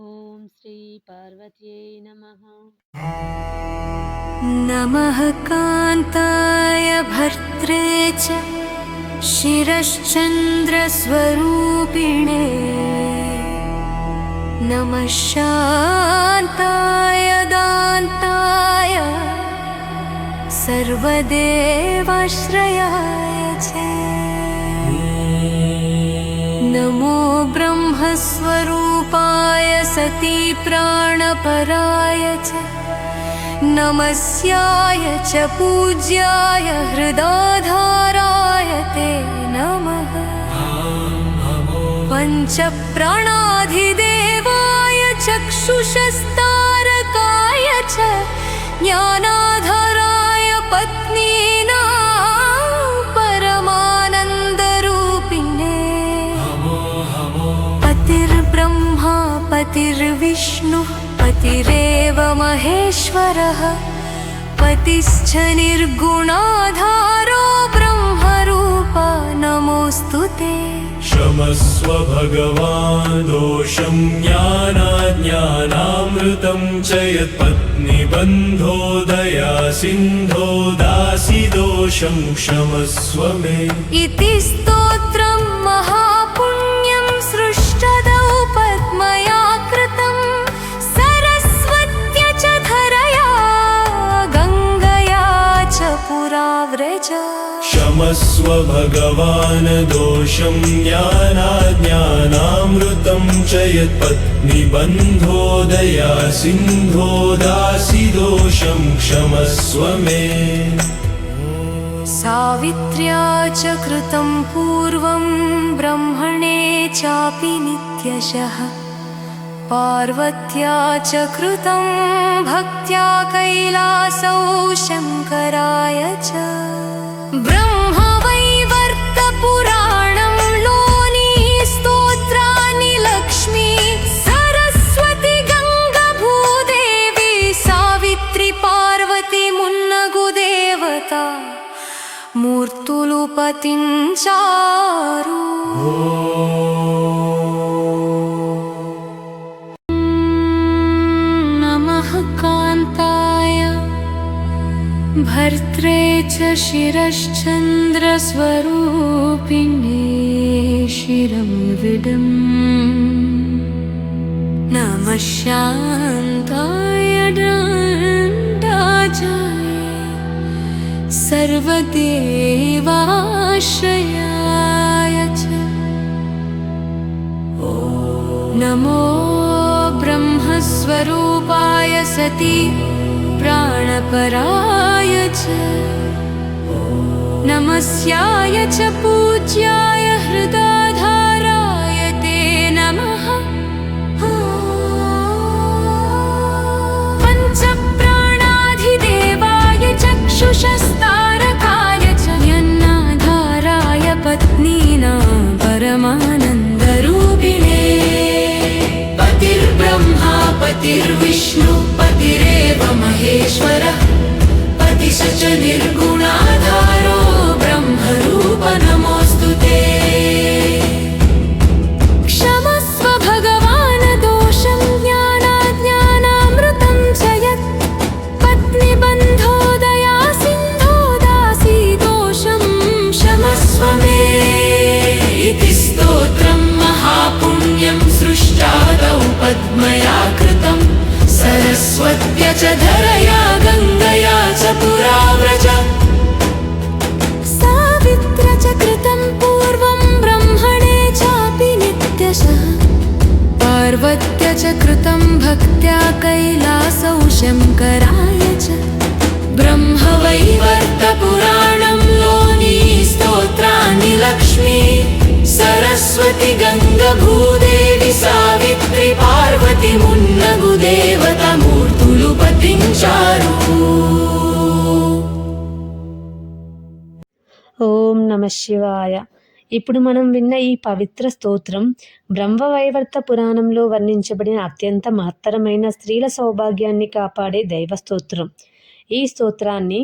ఓం శ్రీ పార్వత్యై నమః. नमः कान्ताय भर्त्रे च शिरश्चन्द्रस्वरूपिणे नमः शान्ताय दान्ताय सर्वदेवाश्रयाय च नमो ब्रह्मस्वरूपाय सती प्राणपराय च नमस्याय च पूज्याय हृदाधाराय ते नमः पञ्चप्राणाधिदेवाय चक्षुषस्तारकाय च ज्ञानाधाराय पत्नीनां परमानन्दरूपिणे पतिर्ब्रह्मा पतिर्विष्णुः पतिरेव महेश्वरः पतिश्च निर्गुणाधारो ब्रह्मरूपा नमोऽस्तु ते क्षमस्व भगवान् दोषं ज्ञानाज्ञानामृतं च यत्पत्नीबन्धो दया सिन्धो दासि दोषं क्षमस्व मे इति स्तोत्रं महापुण्यं सृष्टदौ पद्मया कृतं सरस्वत्या च धरया गङ्गया च पुराव्रज क्षमस्व भगवान् दोषं ज्ञानाज्ञानामृतं च यत्पत्नीबन्धो दया सिन्धो दासि दोषं क्षमस्व मे सावित्र्या च कृतं पूर्वं ब्रह्मणे चापि नित्यशः पार्वत्या च कृतं भक्त्या कैलासौ शङ्कराय च ब्रह्मवैवर्तपुराणं लोनी स्तोत्राणि लक्ष्मी सरस्वती गङ्गा भूदेवी सावित्री पार्वती मुन्नगु देवता मूर्తులు పతించారు నమః కాంతాయ భర్త్రే చ శిరశ్చంద్రస్వరూపిణే శిరం విడం నమః శాంతాయ దండాజాయ सर्वदेवाश्रयाय च नमो ब्रह्मस्वरूपाय सती प्राणपराय च नमस्याय च पूज्याय हृदाधाराय ते नमः पञ्चप्राणाधिदेवाय चक्षुषस्तारकाय च ज्ञानाधाराय पत्नीनां परमानन्दरूपिणे पतिर्ब्रह्मा पतिर्विष्णु पतिरेव महेश्वरः पतिश्च निर्गुणाधारो ब्रह्मरूप नमोऽस्तु ते क्षमस्व भगवान् दोषं ज्ञानाज्ञानामृतं च यत् पत्नीबन्धो दया सिन्धो दासी दोषं क्षमस्व मे इति स्तोत्रं महापुण्यं सृष्टादौ पद्मया कृतं सरस्वत्या च धरया गङ्गया च पुराव्रज सावित्र्या च कृतं पूर्वं ब्रह्मणे चापि नित्यशः पार्वत्या च कृतं भक्त्या कैलासौ शङ्कराय च ब्रह्मवैवर्तपुराणं लोनी स्तोत्राणि लक्ष्मी सरस्वती गङ्गा भूदेवी सावित्री पार्वती मुन्नगु देवता मूर्తులు పతించారు. ఓం నమః శివాయ. ఇప్పుడు మనం విన్న ఈ పవిత్ర స్తోత్రం బ్రహ్మవైవర్త పురాణంలో వర్ణించబడిన అత్యంత మహత్తరమైన స్త్రీల సౌభాగ్యాన్ని కాపాడే దైవ స్తోత్రం. ఈ స్తోత్రాన్ని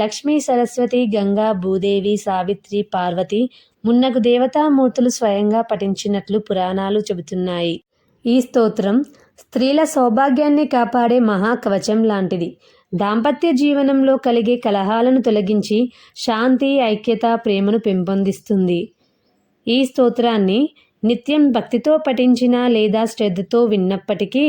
లక్ష్మీ సరస్వతి గంగా భూదేవి సావిత్రి పార్వతి మున్నగు దేవతామూర్తులు స్వయంగా పఠించినట్లు పురాణాలు చెబుతున్నాయి. ఈ స్తోత్రం స్త్రీల సౌభాగ్యాన్ని కాపాడే మహాకవచం లాంటిది. దాంపత్య జీవనంలో కలిగే కలహాలను తొలగించి శాంతి, ఐక్యత, ప్రేమను పెంపొందిస్తుంది. ఈ స్తోత్రాన్ని నిత్యం భక్తితో పఠించినా లేదా శ్రద్ధతో విన్నప్పటికీ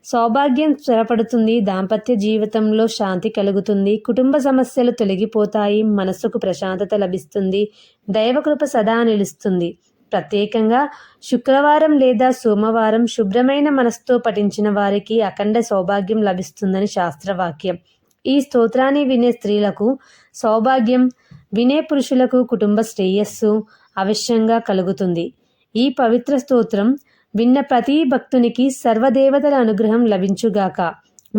సౌభాగ్యం స్థిరపడుతుంది, దాంపత్య జీవితంలో శాంతి కలుగుతుంది, కుటుంబ సమస్యలు తొలగిపోతాయి, మనస్సుకు ప్రశాంతత లభిస్తుంది, దైవకృప సదా నిలుస్తుంది. ప్రత్యేకంగా శుక్రవారం లేదా సోమవారం శుభ్రమైన మనసుతో పఠించిన వారికి అఖండ సౌభాగ్యం లభిస్తుందని శాస్త్రవాక్యం. ఈ స్తోత్రాన్ని వినే స్త్రీలకు సౌభాగ్యం, వినే పురుషులకు కుటుంబ శ్రేయస్సు అవశ్యంగా కలుగుతుంది. ఈ పవిత్ర స్తోత్రం విన్న ప్రతి భక్తునికి సర్వదేవతల అనుగ్రహం లభించుగాక.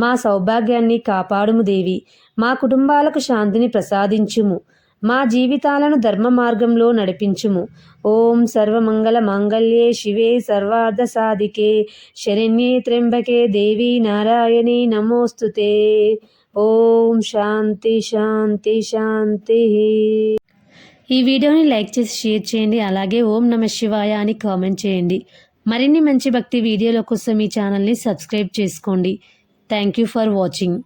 మా సౌభాగ్యాన్ని కాపాడుము దేవి, మా కుటుంబాలకు శాంతిని ప్రసాదించుము, మా జీవితాలను ధర్మ మార్గంలో నడిపించుము. ఓం సర్వమంగళ మాంగళ్యే శివే సర్వార్థ సాధికే శరణ్యే త్ర్యంబకే దేవి నారాయణి నమోస్తుతే. ఓం శాంతి శాంతి శాంతి. ఈ వీడియోని లైక్ చేసి షేర్ చేయండి. అలాగే ఓం నమః శివాయ అని కామెంట్ చేయండి. మరిన్ని మంచి భక్తి వీడియోల కోసం ఈ ఛానల్ని సబ్స్క్రైబ్ చేసుకోండి. Thank you for watching.